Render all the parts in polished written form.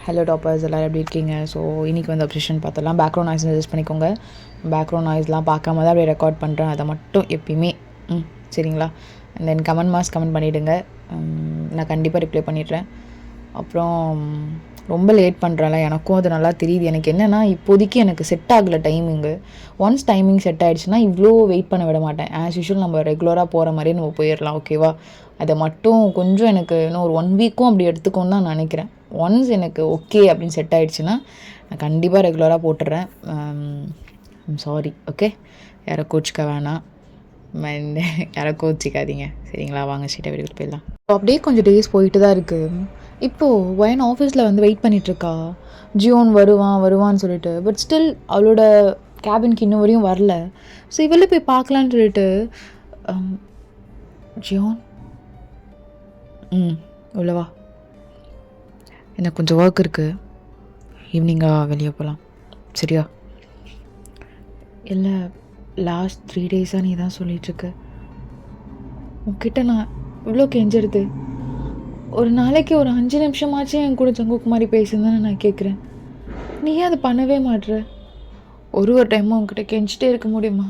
Hello toppers எல்லோரும் எப்படி இருக்கீங்க? ஸோ இன்றைக்கி வந்து அப்சஷன் பார்த்தலாம். பேக்ரவுண்ட் நாய்ஸ் அட்ஜஸ்ட் பண்ணிக்கோங்க. பேக்ரவுண்ட் நாய்ஸ்லாம் பார்க்காம தான் அப்படியே ரெக்கார்ட் பண்ணுறேன். அதை மட்டும் எப்பயுமே சரிங்களா? அண்ட் தென் கமெண்ட் பண்ணிவிடுங்க. நான் கண்டிப்பாக ரிப்ளை பண்ணிடுறேன். அப்புறம் ரொம்ப லேட் பண்ணுறேன்ல, எனக்கும் அது நல்லா தெரியுது. எனக்கு என்னென்னா இப்போதைக்கு எனக்கு செட் ஆகலை டைமிங்கு. ஒன்ஸ் டைமிங் செட் ஆகிடுச்சுன்னா இவ்வளோ வெயிட் பண்ண விட மாட்டேன். ஆஸ் யூஷுவல் நம்ம ரெகுலராக போகிற மாதிரியே நம்ம போயிடலாம். ஓகேவா? அதை மட்டும் கொஞ்சம் எனக்கு இன்னும் ஒரு 1 வீக்கும் அப்படி எடுத்துக்கோன்னு தான் நினைக்கிறேன். ஒன்ஸ் எனக்கு ஓகே அப்படின்னு செட் ஆகிடுச்சுன்னா நான் கண்டிப்பாக ரெகுலராக போட்டுடுறேன். I'm sorry. ஓகே, யாரை கோச்சிக்க வேணாம், யாரை கோச்சிக்காதீங்க சரிங்களா? வாங்க ஸ்ட்ரெயிட்டாக வீட்டுக்கு போயிடலாம். அப்படியே கொஞ்சம் டேஸ் போயிட்டு தான் இருக்குது. இப்போது வயன் ஆஃபீஸில் வந்து வெயிட் பண்ணிகிட்ருக்கா, ஜியோன் வருவான்னு சொல்லிட்டு. பட் ஸ்டில் அவளோட கேபினுக்கு இன்னும் வரையும் வரல. ஸோ இவளே போய் பார்க்கலான்னு சொல்லிட்டு ஜியோன் உள்ளவா, எனக்கு கொஞ்சம் ஒர்க் இருக்குது, ஈவினிங்காக வெளியே போகலாம் சரியா? இல்லை, லாஸ்ட் 3 டேஸாக நீ தான் சொல்லிகிட்ருக்க. உன்கிட்ட நான் இவ்வளோ கெஞ்சிருது. ஒரு நாளைக்கு ஒரு 5 நிமிஷமாச்சும் என் கூட ஜங்குக்கு மாதிரி பேசுன்னு நான் கேட்குறேன். நீ அதை பண்ணவே மாட்டுற. ஒரு டைமும் உன்கிட்ட கெஞ்சிட்டே இருக்க முடியுமா?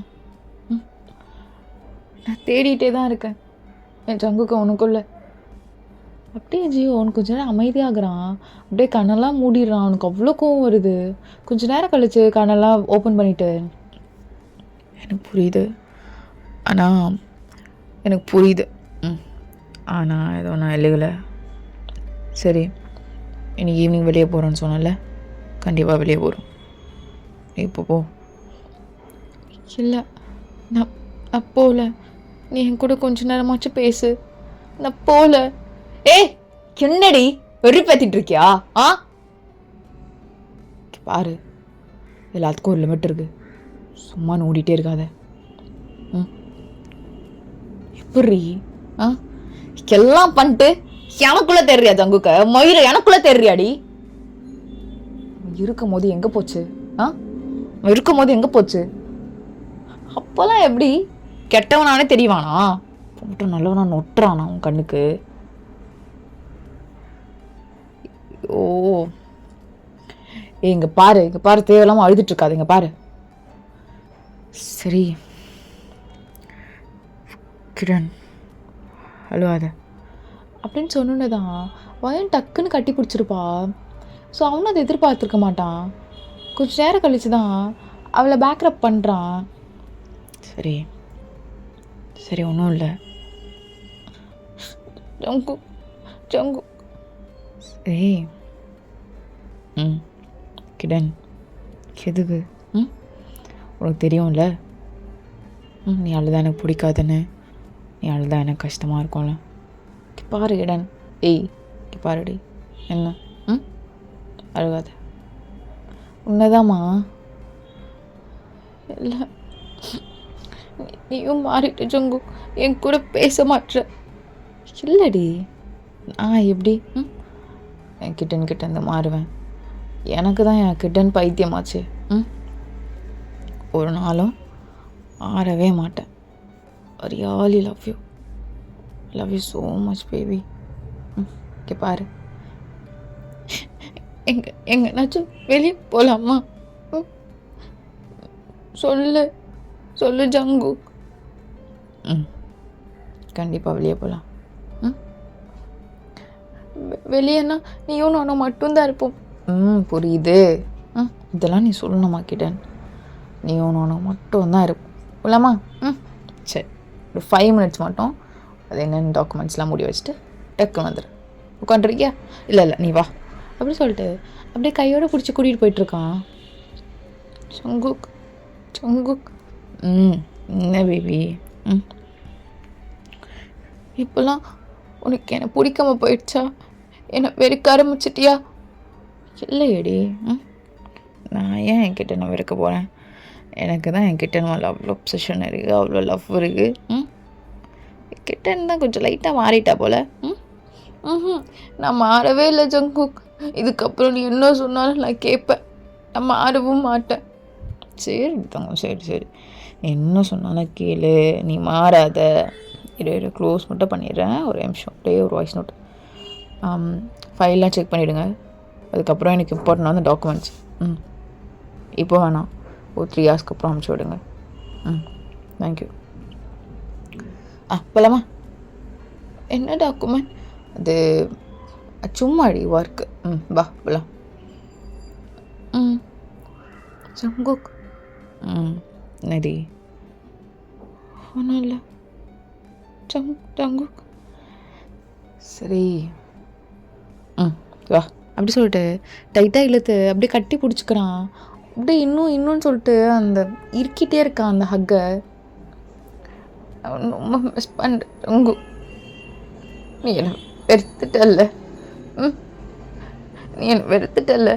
நான் தேடிகிட்டே தான் இருக்கேன் என் ஜங்குக்கு உனக்குள்ள. அப்படியே ஜியோ அவனுக்கு கொஞ்ச நேரம் அமைதியாகிறான், அப்படியே கண்ணெல்லாம் மூடிடுறான். அவனுக்கு அவ்வளோ கோவம் வருது. கொஞ்சம் நேரம் கழிச்சு கண்ணெல்லாம் ஓப்பன் பண்ணிவிட்டு, எனக்கு புரியுது, ஆனால் எனக்கு புரியுது, ஆனால் ஏதோ நான் எழுகலை. சரி, இன்னைக்கு ஈவினிங் வெளியே போகிறோன்னு சொன்னல, கண்டிப்பாக வெளியே போகிறோம். இப்போ போ. இல்லை, நான் போகல. நீ என் கூட கொஞ்ச நேரமாச்சும் பேசு. நான் போகல. என்னடி வெறுப்பேத்திட்டு இருக்கியா? பாரு, எல்லாத்துக்கும் ஒரு லிமிட் இருக்கு. சும்மா நோண்டிகிட்டே இருக்காத. எப்படி எல்லாம் பண்ணிட்டு எனக்குள்ள தெரியா ஜங்குக்க மயிர எனக்குள்ள தெரியாடி? இருக்கும் போது எங்க போச்சு? இருக்கும் போது எங்க போச்சு? அப்பெல்லாம் எப்படி கெட்டவனானே தெரியவானா? போட்டு நல்லவனா நொட்டுறானா உன் கண்ணுக்கு? ஓ, இங்க பாரு, தேவையில்லாம அழுதுட்டு இருக்காது. இங்க பாரு. சரி கிரண், அழுவாத அப்படின்னு சொன்னதான் வயன் டக்குன்னு கட்டி பிடிச்சிருப்பா. ஸோ அவனும் அதை எதிர்பார்த்துருக்க மாட்டான். கொஞ்சம் நேரம் கழிச்சு தான் அவளை பேக்கப் பண்ணுறான். சரி சரி, ஒன்றும் இல்லை ஜங்கு ஜங்கு. சரி கிடன், எதுக்கு? உனக்கு தெரியும்ல, நீ அழுதா எனக்கு பிடிக்காதுன்னு. நீ அழுதா எனக்கு கஷ்டமாக இருக்கும்ல. பாரு கிடன், பாருடி, என்ன அழுகாத. உன்னதாம்மா. இல்லை, நீயும் மாறிட்டு ஜங்கு, என் கூட பேச மாட்ற. இல்லடி, நான் எப்படி என் கிட்ட இருந்து மாறுவேன்? எனக்கு தான் என் கிட்டன் பைத்தியமாச்சு. ஒரு நாளும் மாறவே மாட்டேன். Really love you so much baby. Okay பாரு, எங்கனாச்சும் வெளியே போகலாமா? சொல்லு ஜங்கு. கண்டிப்பாக வெளியே போகலாம். வெளியேனா நீயும் நானும் மட்டும்தான் இருப்போம். புரியுது. இதெல்லாம் நீ சொல்லணுமா கிடன்? நீயும் நானும் மட்டும்தான் இருப்போம் போலாமா? சரி, ஒரு 5 மினிட்ஸ் மட்டும் அது என்னென்ன டாக்குமெண்ட்ஸ்லாம் முடி வச்சுட்டு டக்குன்னு வந்துடு. உட்காந்துருக்கியா? இல்லை நீ வா அப்படி சொல்லிட்டு அப்படியே கையோடு பிடிச்சி கூட்டிகிட்டு போயிட்டுருக்கான். சங்குக் என்ன பேபி, இப்போல்லாம் உனக்கு என்னை பிடிக்காம போயிடுச்சா? என்னை வெறுக்க ஆரம்பிச்சிட்டியா? இல்லையடி, நான் ஏன் என்கிட்ட நான் வெறுக்க போகிறேன்? எனக்கு தான் என்கிட்ட அவ்வளோ அப்சஷன் இருக்குது, அவ்வளோ லவ் இருக்குது. கிட்டன்னு தான் கொஞ்சம் லைட்டாக மாறிட்டா போல். நான் மாறவே இல்லை ஜங்குக். இதுக்கப்புறம் நீ என்ன சொன்னாலும் நான் கேட்பேன், நான் மாறவும் மாட்டேன். சரி தங்க, சரி என்ன சொன்னாலும் கேளு, நீ மாறாத. இரு க்ளோஸ் மட்டும் பண்ணிடுறேன் ஒரு நிமிஷம். அப்படியே ஒரு வாய்ஸ் நோட். ஃபைல்லாம் செக் பண்ணிவிடுங்க. அதுக்கப்புறம் எனக்கு இம்பார்ட்டண்டான டாக்குமெண்ட்ஸ். இப்போ வேணாம், ஒரு 3 ஹவர்ஸ்க்கு அப்புறம் அனுப்பிச்சி விடுங்க. தேங்க்யூ. போலாமா? என்ன டாக்குமெண்ட் அது? சும்மாடி ஒர்க்கு. வா போலாம். ஜங்குக். நடி ஒன்றும் இல்லை. ஜங்குக் சரி. வா. அப்படி சொல்லிட்டு டைட்டாக இழுத்து அப்படியே கட்டி பிடிச்சிக்கிறான். அப்படியே இன்னும் சொல்லிட்டு அந்த இருக்கிட்டே இருக்கான் அந்த ஹக்கை. ரொம்ப மிஸ் பண்ணுற நீ என்னை வெறுத்துட்டல்ல. நீ என்னை வெறுத்துட்டல்ல.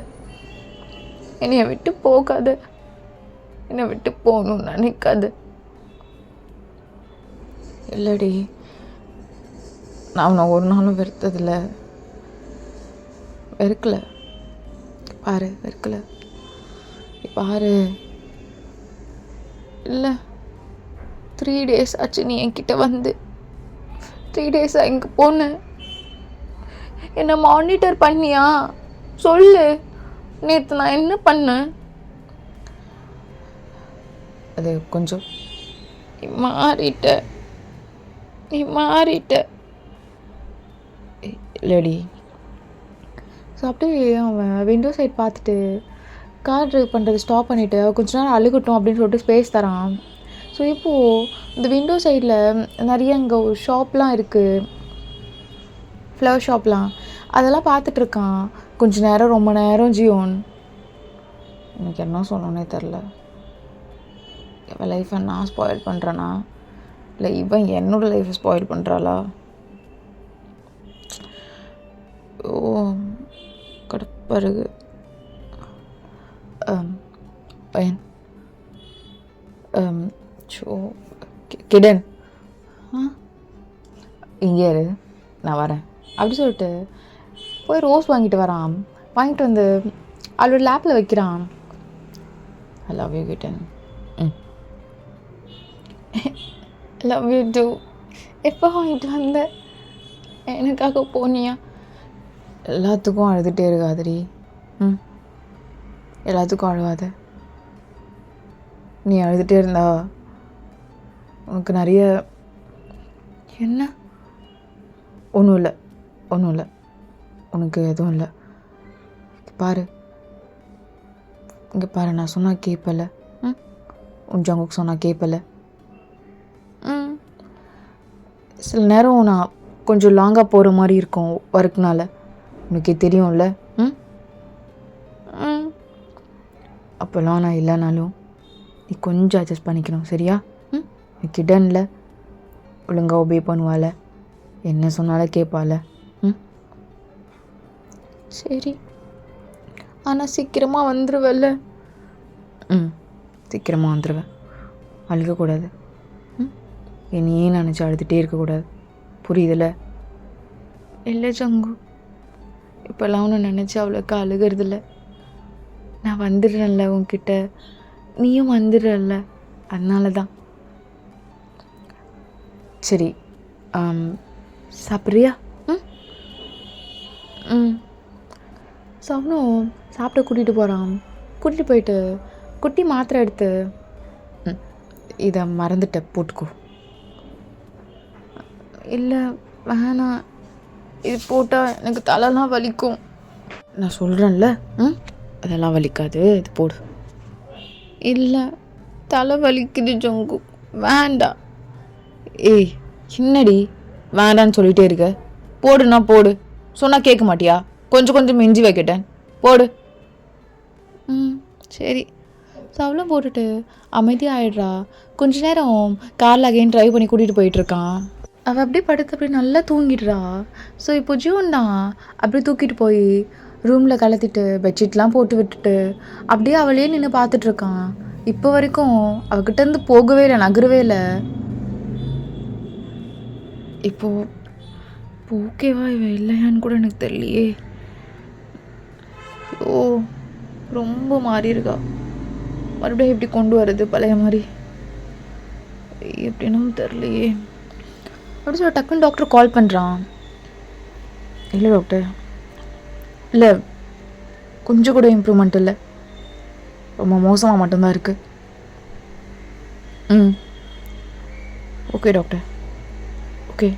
என்னைய விட்டு போகாத. என்னை விட்டு போகணும்னு நினைக்காது. இல்லடி, நான் அவனை ஒரு நாளும் வெறுத்ததில்ல. வெறுக்கல பாரு, வெறுக்கல பாரு. இல்லை, 3 days ஆச்சு நீ என்கிட்ட வந்து. 3 days எங்கே போன? என்னை மானிட்டர் பண்ணியா? சொல்லு, நேற்று நான் என்ன பண்ணேன்? அது கொஞ்சம் நீ மாறிட்ட இல்லடி. ஸோ அப்படியே அவன் விண்டோ சைட் பார்த்துட்டு கார் ட்ரைவ் பண்ணுறது ஸ்டாப் பண்ணிவிட்டு கொஞ்ச நேரம் அழுகட்டும் அப்படின்னு சொல்லிட்டு ஸ்பேஸ் தரான். ஸோ இப்போது இந்த விண்டோ சைடில் நிறைய இங்கே ஒரு ஷாப்லாம் இருக்குது, ஃப்ளவர் ஷாப்லாம். அதெல்லாம் பார்த்துட்ருக்கான் கொஞ்ச நேரம், ரொம்ப நேரம். ஜியோன் எனக்கு என்ன சொல்லணுன்னே தெரில. இவன் லைஃப்பை நான் ஸ்பாயில் பண்ணுறேனா இல்லை இவன் என்னோடய லைஃப்பை ஸ்பாயில் பண்ணுறாளா? ஓ கடப்பருகு பையன் கிடன் இங்கே இரு, நான் வரேன் அப்படி சொல்லிட்டு போய் ரோஸ் வாங்கிட்டு வரான். வாங்கிட்டு வந்து அவளோட லேப்பில் வைக்கிறான். ஐ லவ் யூ கிடன். Love you too. எப்போ வாங்கிட்டு வந்த? எனக்காக போனியா? எல்லாத்துக்கும் அழுதுகிட்டே இருக்காதடி. எல்லாத்துக்கும் அழுவாத. நீ அழுதுகிட்டே இருந்தா உனக்கு நிறைய என்ன? ஒன்றும் இல்லை உனக்கு எதுவும் இல்லை. பாரு, இங்கே பாரு, நான் சொன்னால் கேட்பல. உன் ஜங்குக்கு சொன்னால் கேட்பல. சில நேரம் நான் கொஞ்சம் லாங்காக போகிற மாதிரி இருக்கும் ஒர்க்னால, உனக்கே தெரியும்ல. அப்போல்லாம் நான் இல்லைனாலும் நீ கொஞ்சம் அட்ஜஸ்ட் பண்ணிக்கணும், சரியா? நீ கிடனில் ஒழுங்காக ஒபே பண்ணுவாள், என்ன சொன்னாலும் கேட்பாள். சரி, ஆனால் சீக்கிரமாக வந்துடுவல்ல? சீக்கிரமாக வந்துடுவேன். அழுகக்கூடாது. என்னையே நினச்சி அழுதுகிட்டே இருக்கக்கூடாது, புரியுதில்ல? இல்லை ஜங்கு, இப்போல்லாம் ஒன்று நினச்சி அவ்வளோக்கா அழுகிறதில்ல. நான் வந்துடுறேன்ல உன்கிட்ட, நீயும் வந்துடுறல்ல, அதனால தான். சரி, சாப்பிட்றியா? அவனும் சாப்பிட கூட்டிகிட்டு போகிறான். கூட்டிகிட்டு போயிட்டு குட்டி மாத்திரை எடுத்து, இதை மறந்துட்ட போட்டுக்கோ. இல்லை வேணாம், இது போட்டால் எனக்கு தலைலாம் வலிக்கும். நான் சொல்கிறேன்ல, அதெல்லாம் வலிக்காது, இது போடு. இல்லை தலை வலிக்குது ஜங்கு, வேண்டாம். ஏய் என்னடி வேண்டான்னு சொல்லிகிட்டே இருக்க? போடுனா போடு, சொன்னால் கேட்க மாட்டியா? கொஞ்சம் மிஞ்சி வைக்கிட்டேன், போடு. சரி. ஸோ அவளும் போட்டுட்டு அமைதியாகிடுறா. கொஞ்ச நேரம் காரில் அகைன் ட்ரைவ் பண்ணி கூட்டிகிட்டு போயிட்டுருக்கான். அவள் அப்படியே படுத்து அப்படியே நல்லா தூங்கிடுறா. ஸோ இப்போ ஜூன் தான் அப்படியே தூக்கிட்டு போய் ரூமில் கலத்திட்டு பெட்ஷீட்லாம் போட்டு விட்டுட்டு அப்படியே அவளே நின்று பார்த்துட்ருக்கான். இப்போ வரைக்கும் அவகிட்டேருந்து போகவே இல்லை, நகரவே இல்லை. இப்போது ஓகேவா இவன் இல்லையான்னு கூட எனக்கு தெரியலையே. ஓ ரொம்ப மாறி இருக்கா. மறுபடியும் எப்படி கொண்டு வர்றது பழைய மாதிரி எப்படின்னும் தெரியலையே. அப்படி சொல்ல டக்குன்னு டாக்டர் கால் பண்ணுறான். இல்லை டாக்டர், இல்லை கொஞ்சம் கூட இம்ப்ரூவ்மெண்ட் இல்லை, ரொம்ப மோசமாக மட்டும்தான் இருக்குது. ம் okay doctor. Okay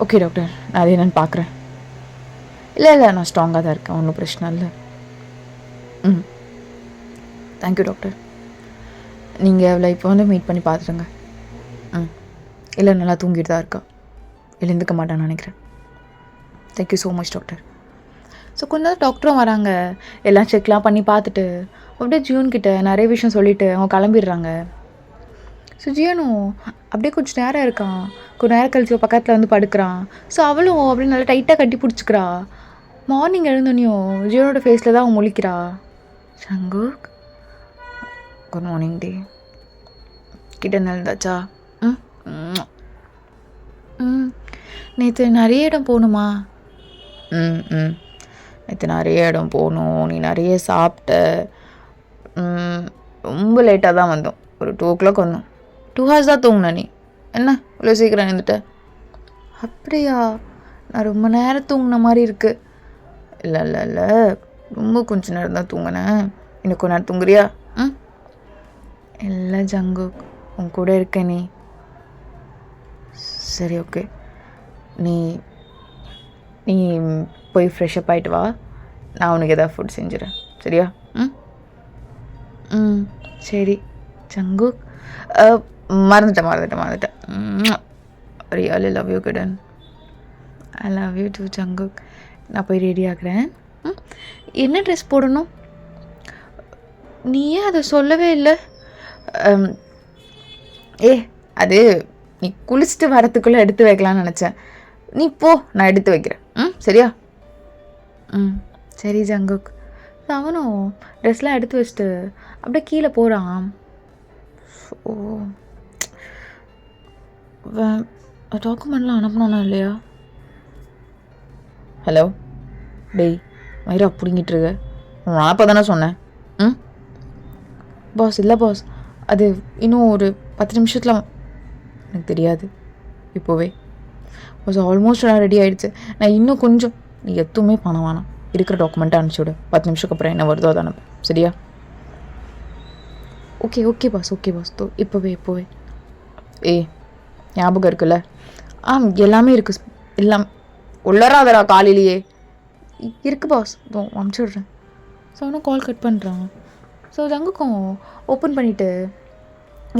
okay doctor, நான் அது என்னென்னு பார்க்குறேன். இல்லை நான் ஸ்ட்ராங்காக தான் இருக்கேன், ஒன்றும் பிரச்சனை இல்லை. ம் தேங்க்யூ டாக்டர். நீங்கள் அவளை இப்போ வந்து மீட் பண்ணி பார்த்துருங்க. ம் இல்லை நல்லா தூங்கிட்டு தான் இருக்கா, எழுந்துக்க மாட்டான்னு நினைக்கிறேன். Thank you so much doctor. So கொஞ்ச நேரம் டாக்டரும் வராங்க, எல்லாம் செக்லாம் பண்ணி பார்த்துட்டு அப்படியே ஜியோன்கிட்ட நிறைய விஷயம் சொல்லிவிட்டு அவங்க கிளம்பிடுறாங்க. ஸோ ஜியோனும் அப்படியே கொஞ்சம் நேரம் இருக்கான், கொஞ்சம் நேரம் கழிச்சு பக்கத்தில் வந்து படுக்கிறான். ஸோ அவளும் அப்படியே நல்லா டைட்டாக கட்டி பிடிச்சிக்கிறா. மார்னிங் எழுந்தோனையும் ஜியோனோட ஃபேஸில் தான் அவன் முழிக்கிறா. சங்குக் குட் மார்னிங் டே, கிட்ட எழுந்தாச்சா? ம் ம் நேற்று நிறைய இடம் போகணுமா? ம் ம் நேற்று நிறைய இடம் போகணும், நீ நிறைய சாப்பிட்ட. ரொம்ப லேட்டாக தான் வந்தோம், ஒரு 2 o'clock வந்தோம். 2 hours தான் தூங்கின. நீ என்ன இவ்வளோ சீக்கிரம் எழுந்துட்ட? அப்படியா, நான் ரொம்ப நேரம் தூங்கின மாதிரி இருக்குது. இல்லை இல்லை இல்லை, ரொம்ப கொஞ்சம் நேரம் தான் தூங்கினேன். இன்னும் கொஞ்ச நேரம் தூங்குறியா? ம் இல்லை ஜங்கு, உன் கூட இருக்க நீ. சரி ஓகே, நீ நீ போய் ஃப்ரெஷ்அப் ஆகிட்டு வா, நான் உனக்கு எதாவது ஃபுட் செஞ்சுறேன், சரியா? ம் ம் சரி ஜங்கு. மறந்துட்டேன். ரியலி லவ் யூ கிடன். I love you too Jungkook. நான் போய் ரெடி ஆகுறேன். என்ன ட்ரெஸ் போடணும்? நீயே அதை சொல்லவே இல்லை. அது நீ குளிச்சுட்டு வரத்துக்குள்ளே எடுத்து வைக்கலான்னு நினச்சேன். நீ போ, நான் எடுத்து வைக்கிறேன். சரியா? சரி ஜங்குக். அவனும் ட்ரெஸ்லாம் எடுத்து வச்சுட்டு அப்படியே கீழே போகிறான். ஓ டாக்குமெண்ட்லாம் அனுப்பணும்னா இல்லையா? ஹலோ டேய் மயிரா பிடிங்கிட்டு இருக்க, நான் அப்போ தானே சொன்னேன். பாஸ் இல்லை பாஸ், அது இன்னும் ஒரு 10 நிமிஷத்தில். எனக்கு தெரியாது இப்போவே பாஸ், ஆல்மோஸ்ட் நான் ரெடி ஆகிடுச்சு. நான் இன்னும் கொஞ்சம், நீ எதுவுமே பண்ண வேணாம், இருக்கிற டாக்குமெண்ட்டை அனுப்பிச்சி 10 நிமிஷத்துக்கு அப்புறம் என்ன வருதோ அதை அனுப்பு, சரியா? ஓகே பாஸ் இப்போவே. ஞாபகம் இருக்குல்ல? எல்லாமே இருக்குது, எல்லாம் உள்ளராதரா காலையிலேயே இருக்குது பாஸ். அனுப்பிச்சுட்றேன். ஸோ அவனும் கால் கட் பண்ணுறான். ஸோ ஜங்குக்கும் ஓப்பன் பண்ணிவிட்டு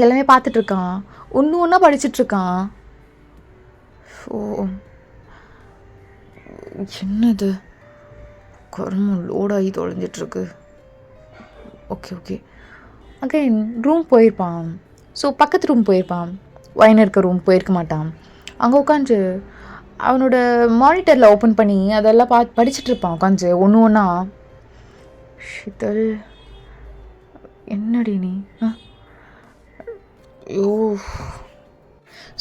எல்லாமே பார்த்துட்ருக்கான், ஒன்றா படிச்சிட்ருக்கான். ஓ என்னது கருமம் லோடாகி தொலைஞ்சிட்ருக்கு. ஓகே அகைன் ரூம் போயிருப்பான். ஸோ பக்கத்து ரூம் போயிருப்பான், வைன் இருக்க ரூம் போயிருக்க மாட்டான். அங்கே உட்காந்து அவனோட மானிட்டரில் ஓப்பன் பண்ணி அதெல்லாம் படிச்சுட்ருப்பான் உட்காந்து ஒன்றா. ஷிதல் என்னடி நீ? ஐயோ.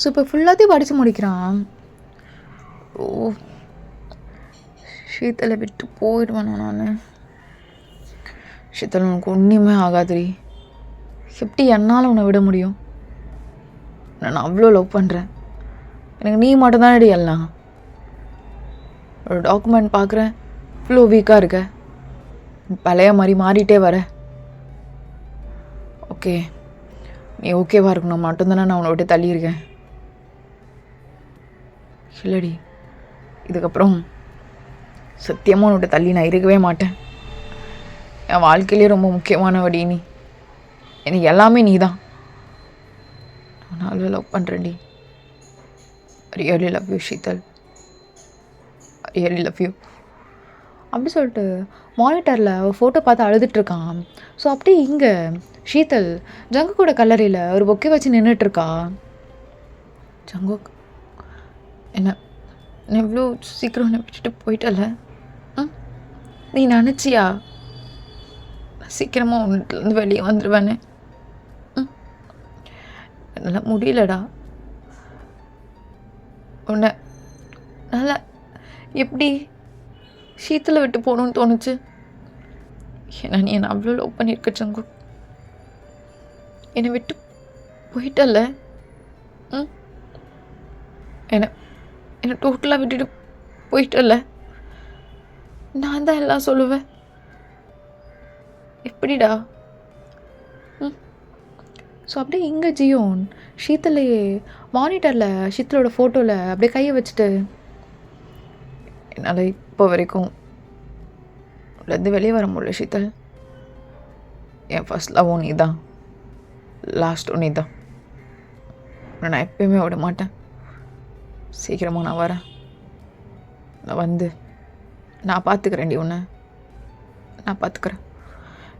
ஸோ இப்போ ஃபுல்லாத்தையும் படித்து முடிக்கிறான். ஓ ஷீத்தலை விட்டு போயிடுவேண்ணா நான். ஷீத்தல் உனக்கு ஒன்றுமே ஆகாதுரி, எப்படி என்னால் உன்னை விட முடியும்? நான் அவ்வளோ லவ் பண்ணுறேன், எனக்கு நீ மட்டும்தான் அடி. எல்லாம் ஒரு டாக்குமெண்ட் பார்க்குறேன், இவ்வளோ வீக்காக இருக்க, பழைய மாதிரி மாறிட்டே வர. ஓகே நீ ஓகேவா இருக்கணும் மட்டும்தானே நான் உன்னை விட்டு தள்ளியிருக்கேன். இல்லடி, இதுக்கப்புறம் சத்தியமாக உன்னை விட்டு தள்ளி நான் இருக்கவே மாட்டேன். என் வாழ்க்கையிலே ரொம்ப முக்கியமானவடி நீ, எனக்கு எல்லாமே நீ தான். நான் அவ்வளோ லவ் பண்ணுறேன்டி. Really love you Sheetal, really love you. அப்படி சொல்லிட்டு மானிட்டரில் ஃபோட்டோ பார்த்து அழுதுட்ருக்கான். ஸோ அப்படியே இங்கே ஷீதல் ஜங்குக்கோட கல்லறையில் ஒரு பொக்கே வச்சு நின்றுட்டுருக்கா. ஜங்குக் என்ன எவ்வளோ சீக்கிரம் என்னை விட்டுட்டு போயிட்டல? நீ நினச்சியா சீக்கிரமாக உன்னிலேருந்து வெளியே வந்துடுவேன்னு? என்னால் முடியலடா. உன்னை நல்லா எப்படி ஷீத்தலை விட்டு போகணுன்னு தோணுச்சு? ஏன்னா நீ என்னை அவ்வளோ லவ் பண்ணியிருக்க ஜங்கு, என்னை விட்டு போயிட்டல்ல. என்னை டோட்டலாக விட்டுட்டு போயிட்டல்ல. நான் தான் எல்லாம் சொல்லுவேன். எப்படிடா? ஸோ அப்படியே இங்கே ஜியோன் ஷீத்தலையே மானிட்டரில் ஷீத்தலோட ஃபோட்டோவில் அப்படியே கையை வச்சுட்டு, என்னால் இப்போ வரைக்கும் உள்ளேருந்து வெளியே வர முடியல ஷீத்தல். என் ஃபர்ஸ்ட் லவ்வும் நீ தான், லாஸ்ட்டும் நீ தான். நான் எப்பயுமே விட மாட்டேன். சீக்கிரமாக நான் வரேன். நான் வந்து நான் பார்த்துக்கிறேன்டி உன்னை, நான் பார்த்துக்கிறேன்.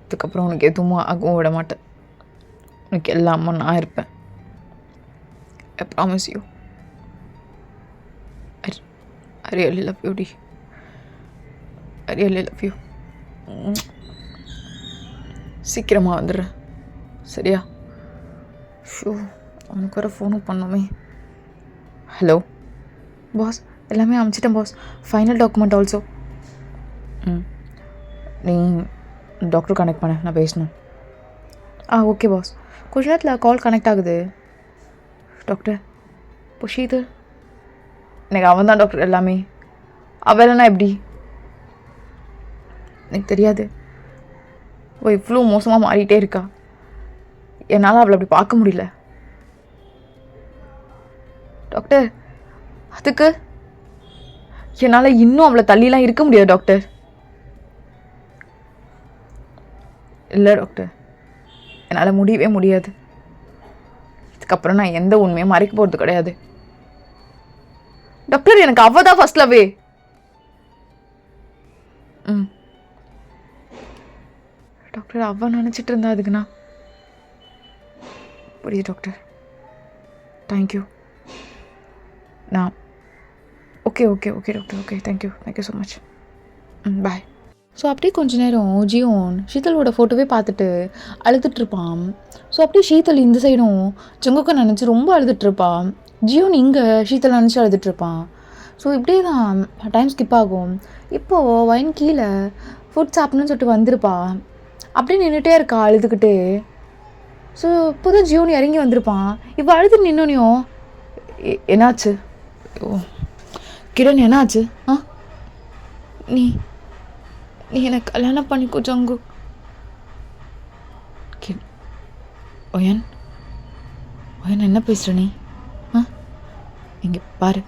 இதுக்கப்புறம் உனக்கு எதுவும் ஆகவும் விட மாட்டேன். உனக்கு எல்லாமும் நான் இருப்பேன். I promise you. I really love you, டி. I really love you. சீக்கிரமாக வந்துடுறேன், சரியா? ஷோ, அவனுக்கு வர ஃபோனும் பண்ணோமே. ஹலோ பாஸ், எல்லாமே அனுப்பிச்சிட்டேன் பாஸ். Final document also. நீ டாக்டர் கனெக்ட் பண்ண, நான் பேசணும். Okay boss. கொஞ்ச நேரத்தில் கால் கனெக்ட் ஆகுது. டாக்டர் புஷீது, எனக்கு அவன் தான் டாக்டர் எல்லாமே. அவளைனா எப்படி எனக்கு தெரியாது. இவ்வளோ மோசமாக மாறிட்டே இருக்கா. என்னால் அவளை அப்படி பார்க்க முடியல டாக்டர். அதுக்கு என்னால் இன்னும் அவளை தள்ளிலாம் இருக்க முடியாது டாக்டர். இல்லை டாக்டர், என்னால் முடியவே முடியாது. இதுக்கப்புறம் நான் எந்த உண்மையும் மறைக்க போகிறது கிடையாது டாக்டர். எனக்கு அவ தான் ஃபர்ஸ்ட் லவ்வே. டாக்டர், அவ நினச்சிட்டு இருந்தா அதுக்குண்ணா. புரியுது டாக்டர், தேங்க்யூ. நான் okay okay okay doctor, okay thank you so much. Bye. So அப்படியே கொஞ்ச நேரம் ஜியோன் ஷீத்தலோட ஃபோட்டோவே பார்த்துட்டு அழுதுட்ருப்பான். ஸோ அப்படியே ஷீத்தல் இந்த சைடும் ஜங்குக்கை நினச்சி ரொம்ப அழுதுட்ருப்பான். ஜியோன் இங்கே ஷீத்தல் நினச்சி அழுதுட்ருப்பான். ஸோ இப்படியே தான் டைம் ஸ்கிப் ஆகும். இப்போது வைன் கீழே ஃபுட் சாப்பிட்ணுன்னு சொல்லிட்டு வந்திருப்பான். அப்படியே நின்றுட்டே இருக்கா அழுதுகிட்டே. ஸோ இப்போ தான் ஜியோன் இறங்கி வந்திருப்பான். இப்போ அழுது நின்னோனையும் என்னாச்சு? ஓ கிரண், என்னாச்சு? நீ நீ எனக்கு கல்யாணம் பண்ணிக்கோ ஜங்கு. ஒயன் ஒயன் என்ன பேசுகிற நீ? இங்கே பாரு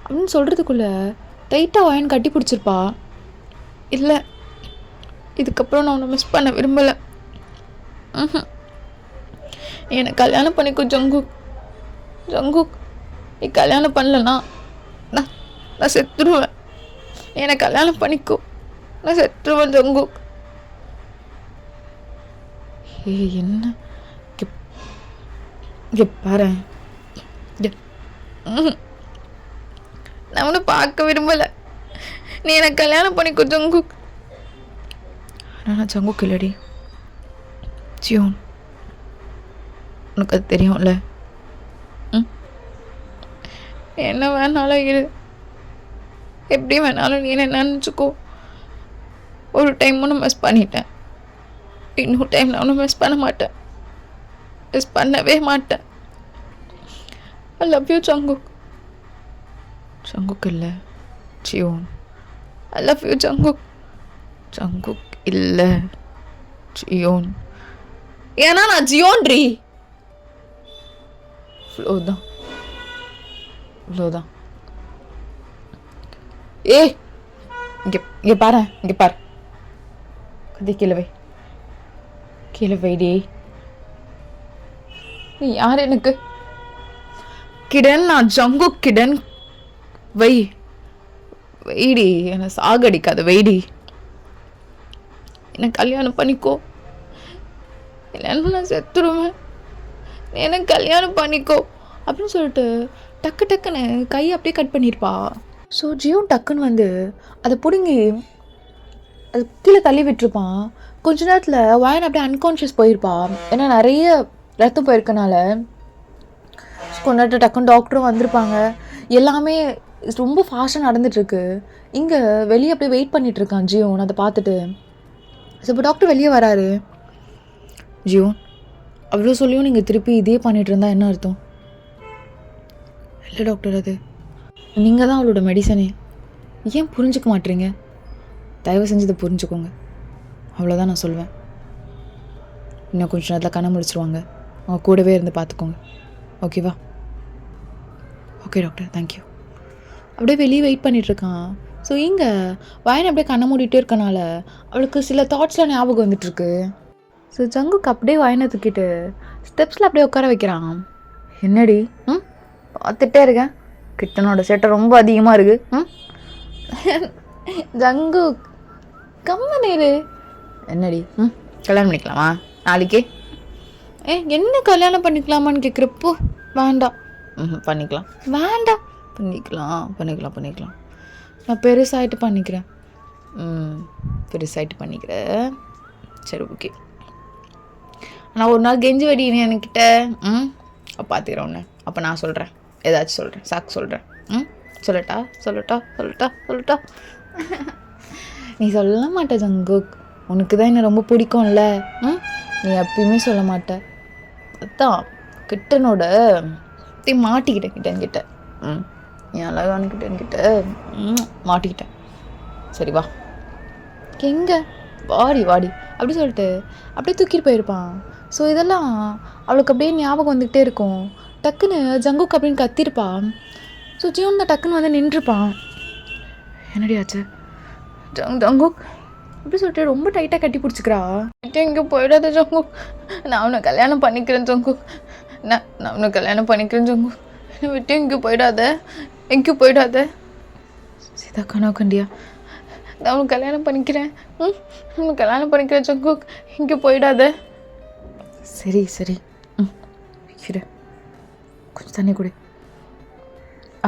அப்படின்னு சொல்கிறதுக்குள்ளே டைட்டாக ஒயன் கட்டி பிடிச்சிருப்பா. இல்லை, இதுக்கப்புறம் நான் உன்னை மிஸ் பண்ண விரும்பலை. என்னை கல்யாணம் பண்ணிக்கோ ஜங்கு. ஜங்கு, நீ கல்யாணம் பண்ணலன்னா நான் செத்துருவேன். என்னை கல்யாணம் பண்ணிக்கோ, நான் செத்துருவேன் ஜங்கு. என்ன இங்கே பாரு, நான் உன்னை பார்க்க விரும்பலை. நீ என்னை கல்யாணம் பண்ணிக்கோ ஜங்கு. ஆனால் நான் ஜங்குக்கு இல்லடி ஜியோன், உனக்கு அது தெரியும்ல. என்ன வேணாலும் இரு, எப்படி வேணாலும் நீ என்ன நினச்சிக்கோ. ஒரு டைம் ஒன்று மிஸ் பண்ணிட்டேன், இன்னொரு டைம் நான் ஒன்றும் மிஸ் பண்ண மாட்டேன், மிஸ் பண்ணவே மாட்டேன். I love you Jungkook. Jungkook இல்லை Jeon, I love you Jungkook. Jungkook இல்லை ஜியோன், ஏன்னா நான் ஜியோன்ரி. இவ்வளோதான் இவ்வளோதான். இங்கே பாரு, இங்கே பாரு. கதை கீழே வை, கீழே வைடி. நீ யார் எனக்கு? கிடன், நான் ஜங்கு கிடன். வை வைடி, என்னை சாகடிக்காத வைடி. என்னை கல்யாணம் பண்ணிக்கோ, இல்லைன்னா நான் செத்துருவேன். எனக்கு கல்யாணம் பண்ணிக்கோ அப்படின்னு சொல்லிட்டு டக்கு டக்குன்னு கையை அப்படியே கட் பண்ணியிருப்பா. ஸோ ஜியோன் டக்குன்னு வந்து அதை பிடுங்கி அது கீழே தள்ளி விட்டுருப்பான். கொஞ்ச நேரத்தில் வயன் அப்படியே அன்கான்ஷியஸ் போயிருப்பான். ஏன்னா நிறைய ரத்தம் போயிருக்கனால. கொஞ்ச நேரத்தில் டக்குன்னு டாக்டரும் வந்திருப்பாங்க. எல்லாமே ரொம்ப ஃபாஸ்ட்டாக நடந்துகிட்ருக்கு. இங்கே வெளியே அப்படியே வெயிட் பண்ணிகிட்ருக்கான் ஜியோன் அதை பார்த்துட்டு. ஸோ இப்போ டாக்டர் வெளியே வராரு. ஜியோன், அவ்வளோ சொல்லியும் நீங்கள் திருப்பி இதே பண்ணிகிட்டு இருந்தா என்ன அர்த்தம்? இல்லை டாக்டர், அது நீங்கள் தான் அவளோட மெடிசனே. ஏன் புரிஞ்சுக்க மாட்டீங்க? தயவு செஞ்சு இதை புரிஞ்சுக்கோங்க. அவ்வளோதான் நான் சொல்வேன். இன்னும் கொஞ்சம் நேரத்தில் கண்ணை முடிச்சிருவாங்க. அவங்க கூடவே இருந்து பார்த்துக்கோங்க. ஓகேவா? Okay doctor, thank you. அப்படியே வெளியே வெயிட் பண்ணிகிட்ருக்கான். ஸோ இங்கே வாயனை அப்படியே கண்ணை மூடிட்டே இருக்கனால அவளுக்கு சில தாட்ஸ்லாம் ஞாபகம் வந்துட்டுருக்கு. ஸோ ஜங்குக்கு அப்படியே வாயனை தூக்கிட்டு ஸ்டெப்ஸில் அப்படியே உட்கார வைக்கிறான். என்னடி பார்த்துட்டே இருக்கேன், கிட்டனோட சேட்டை ரொம்ப அதிகமாக இருக்குது. ஜங்கு கம்மனேரு. என்னடி கல்யாணம் பண்ணிக்கலாமா நாளைக்கு? என்ன கல்யாணம் பண்ணிக்கலாமான்னு கேட்குறப்போ வேண்டாம். பண்ணிக்கலாம். வேண்டாம், பண்ணிக்கலாம். நான் பெருசாகிட்டு பண்ணிக்கிறேன். பண்ணிக்கிறேன். சரி, ஓகே. நான் ஒரு நாள் கெஞ்சி வெடினே என்கிட்ட. பார்த்துக்கிறேன் ஒன்று. அப்போ நான் சொல்கிறேன், ஏதாச்சும் சொல்கிறேன், சாக்கு சொல்கிறேன். சொல்லட்டா? நீ சொல்ல மாட்ட ஜங்குக், உனக்கு தான் என்ன ரொம்ப பிடிக்கும்ல. நீ எப்பயுமே சொல்ல மாட்ட. அதான் கிட்டனோட மாட்டிக்கிட்டேன். நீ அழகானுக்கிட்ட மாட்டிக்கிட்டேன். சரி வா. எங்கே? வாடி அப்படி சொல்லிட்டு அப்படியே தூக்கிட்டு போயிருப்பான். ஸோ இதெல்லாம் அவளுக்கு அப்படியே ஞாபகம் வந்துக்கிட்டே இருக்கும். டக்குன்னு ஜங்குக் அப்படின்னு கத்திருப்பான். ஸோ ஜியோன் தான் டக்குன்னு வந்து நின்றுப்பான். என்னடி ஆச்சு? ஜங்குக் அப்படி சொல்லிட்டு ரொம்ப டைட்டாக கட்டி பிடிச்சிக்கிறா. இங்கே போயிடாத ஜங்குக், நான் அவனை கல்யாணம் பண்ணிக்கிறேன் ஜங்குக். நான் அவனை கல்யாணம் பண்ணிக்கிறேன் ஜங்குக். என்னை விட்டு எங்கேயும் போயிடாத. சீதா கனவு கண்டியா? நான் அவனுக்கு கல்யாணம் பண்ணிக்கிறேன். அவனுக்கு கல்யாணம் பண்ணிக்கிறேன் ஜங்குக், இங்கே போயிடாத. சரி கொஞ்சம் தண்ணி கொடு.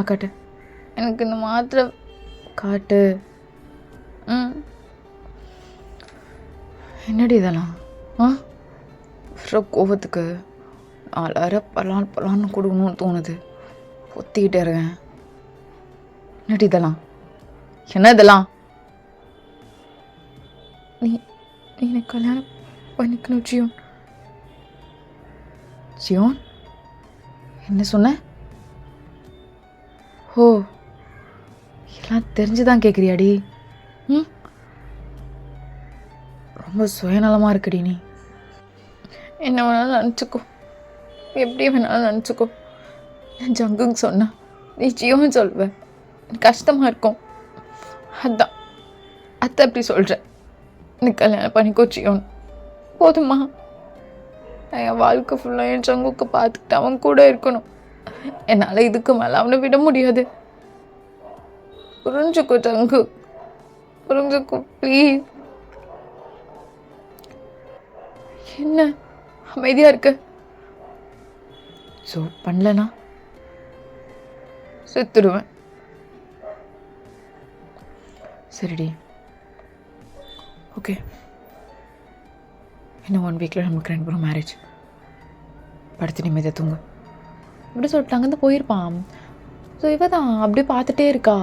காட்டு, எனக்கு இந்த மாத்திரை காட்டு. என்னடி இதெல்லாம்? கோபத்துக்கு 4 பலான்னு கொடுக்கணும்னு தோணுது. ஒத்திக்கிட்டே இருக்கேன். என்னடி இதெல்லாம்? என்ன இதெல்லாம்? நீ எனக்கு கல்யாணம் பண்ணிக்கணும் ஜியோன். என்ன சொன்ன? ஓ, எல்லாம் தெரிஞ்சுதான் கேட்குறியாடி? ரொம்ப சுயநலமாக இருக்குடி நீ. என்ன வேணாலும் நினச்சிக்கோ, எப்படி வேணாலும் நினச்சிக்கோ. நான் ஜங்குக்கு சொன்னா நீ ஜியோன்னு சொல்வேன். கஷ்டமாக இருக்கும், அதான் அப்படி சொல்கிறேன். நீ கல்யாணம் பண்ணிக்கோ ஜியோன், போதுமா? என் வாழ்க்கை ஃபுல்லாக என் ஜங்குக்கு பார்த்துக்கிட்டு அவன் கூட இருக்கணும். என்னால் இதுக்கு மேலே அவனை விட முடியாது. புரிஞ்சுக்கோ ஜங்கு, புரிஞ்சுக்கோ ப்ளீஸ். என்ன அமைதியாக இருக்க? ஸோ பண்ணலனா செத்துடுவேன். சரிடி, ஓகே. இன்னும் 1 வீக்கில் நமக்கு 2 பேரும் மேரேஜ். படுத்து நிம்மதியாக தூங்க அப்படி சொல்லிட்டு அங்கேருந்து போயிருப்பான். ஸோ இவ தான் அப்படியே பார்த்துட்டே இருக்கா.